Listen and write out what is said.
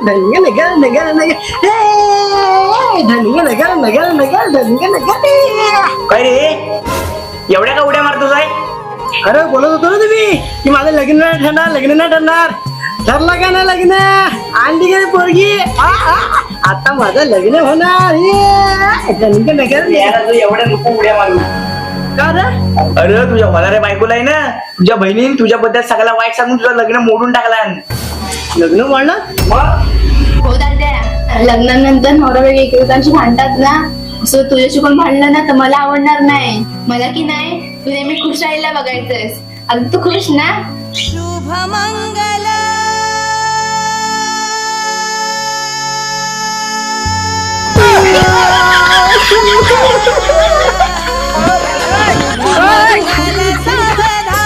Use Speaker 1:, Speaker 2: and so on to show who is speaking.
Speaker 1: धनिया नगर नगर नगर धनिया नगर नगर नगर धनिया नगर.
Speaker 2: काय रे एवढ्या का उड्या मारतोस आहे?
Speaker 1: अरे बोलत होतो ना तुम्ही की माझं लग्न नाही ठरणार लग्न नाही ठरणार. ठरला का नाही लग्न? आणली गेली पोरगी. आता माझं लग्न होणार. धनिया नगर
Speaker 2: याला तू एवढ्या नको उड्या मारू.
Speaker 1: का रे?
Speaker 2: अरे तुझ्या होणाऱ्या बायकोला आहे ना तुझ्या बहिणीने तुझ्याबद्दल सगळ्याला वाईट सांगून तुझं लग्न मोडून टाकला.
Speaker 1: लग्न वाढलं
Speaker 2: मग
Speaker 3: हो दाद्या, लग्नानंतर नवरा बायको एकमेकांशी भांडतात ना, असं तुझ्याशी कोण भांडलं ना तर मला आवडणार नाही. मला की नाही तू नेहमी खुश राहायला बघायचंस. आता तू खुश ना?
Speaker 4: शुभ मंगल सावधान